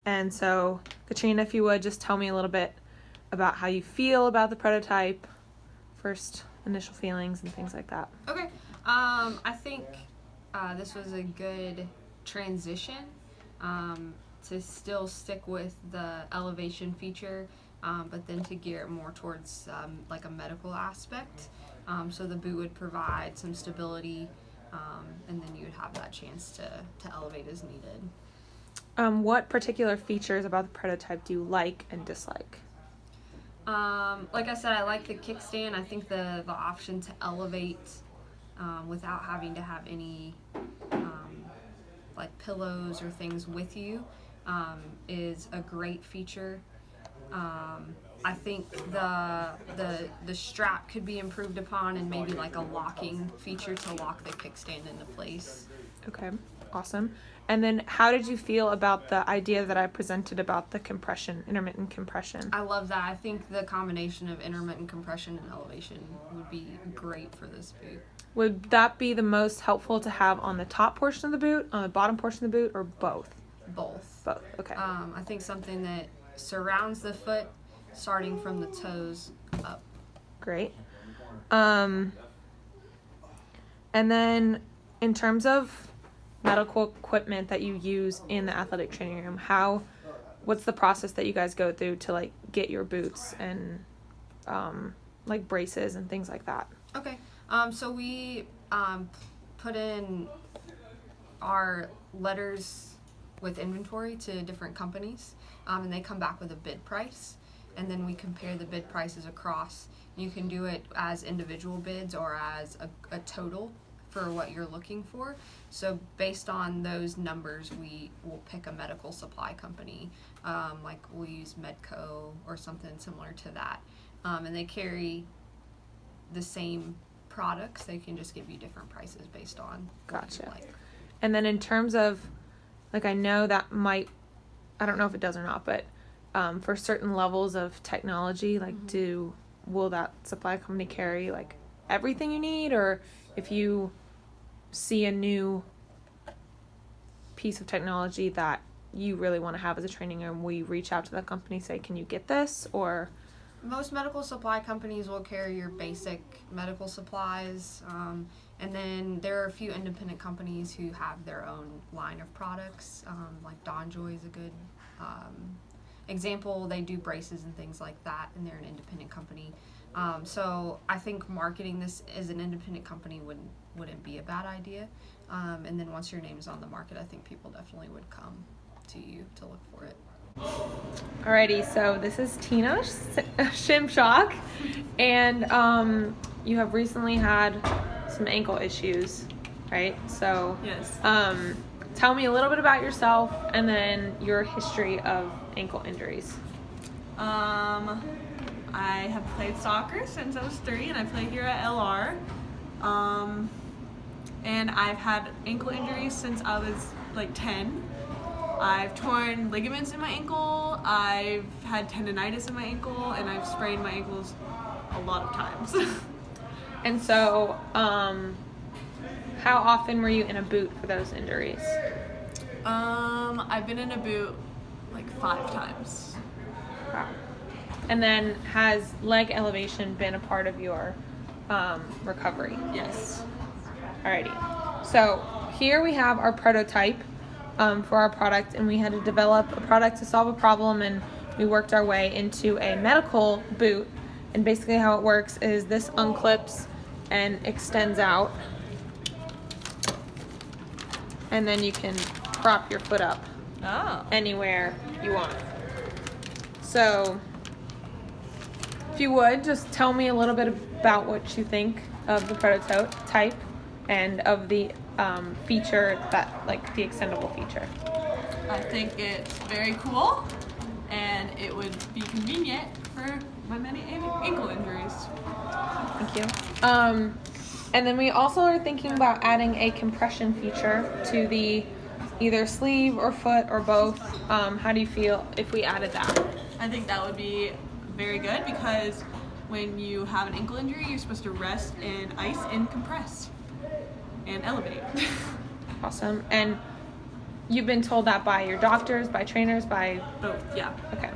And so, Katrina, if you would just tell me a little bit about how you feel about the prototype, first initial feelings and things like that. Okay. I think this was a good transition to still stick with the elevation feature, but then to gear it more towards like a medical aspect. So the boot would provide some stability, and then you would have that chance to elevate as needed. What particular features about the prototype do you like and dislike? Like I said, I like the kickstand. I think the option to elevate without having to have any like pillows or things with you is a great feature. I think the strap could be improved upon, and maybe like a locking feature to lock the kickstand into place. Okay, awesome. And then how did you feel about the idea that I presented about the compression, intermittent compression? I love that. I think the combination of intermittent compression and elevation would be great for this boot. Would that be the most helpful to have on the top portion of the boot, on the bottom portion of the boot, or both? Both. Both, okay. I think something that surrounds the foot, starting from the toes up. Great. And then in terms of medical equipment that you use in the athletic training room, what's the process that you guys go through to like get your boots and like braces and things like that? Okay. So we put in our letters with inventory to different companies, and they come back with a bid price, and then we compare the bid prices across. You can do it as individual bids or as a total for what you're looking for. So based on those numbers, we will pick a medical supply company, like we'll use Medco or something similar to that, and they carry the same products. They can just give you different prices based on what Gotcha. you like. And then in terms of, like, I know that I don't know if it does or not, but for certain levels of technology, like will that supply company carry like everything you need, or if you see a new piece of technology that you really want to have as a training room, will you reach out to the company, say, can you get this? Or Most medical supply companies will carry your basic medical supplies, and then there are a few independent companies who have their own line of products, like DonJoy is a good example. They do braces and things like that, and they're an independent company. So I think marketing this as an independent company wouldn't be a bad idea. And then once your name is on the market, I think people definitely would come to you to look for it. alrighty, so this is Tina Shimshock, and you have recently had some ankle issues, right? So Yes. tell me a little bit about yourself and then your history of ankle injuries. I have played soccer since I was 3, and I play here at LR. And I've had ankle injuries since I was like 10. I've torn ligaments in my ankle, I've had tendonitis in my ankle, and I've sprained my ankles a lot of times. And so, how often were you in a boot for those injuries? I've been in a boot like 5 times. Wow. And then has leg elevation been a part of your recovery? Yes. Alrighty. So here we have our prototype for our product, and we had to develop a product to solve a problem, and we worked our way into a medical boot. And basically how it works is this unclips and extends out, and then you can prop your foot up Oh. anywhere you want. So if you would, just tell me a little bit about what you think of the prototype and of the feature, that like the extendable feature. I think it's very cool, and it would be convenient for my many ankle injuries. Thank you. And then we also are thinking about adding a compression feature to the either sleeve or foot or both. How do you feel if we added that? I think that would be very good, because when you have an ankle injury, you're supposed to rest and ice and compress and elevate. Awesome. And You've been told that by your doctors, by trainers, by Both, yeah. okay.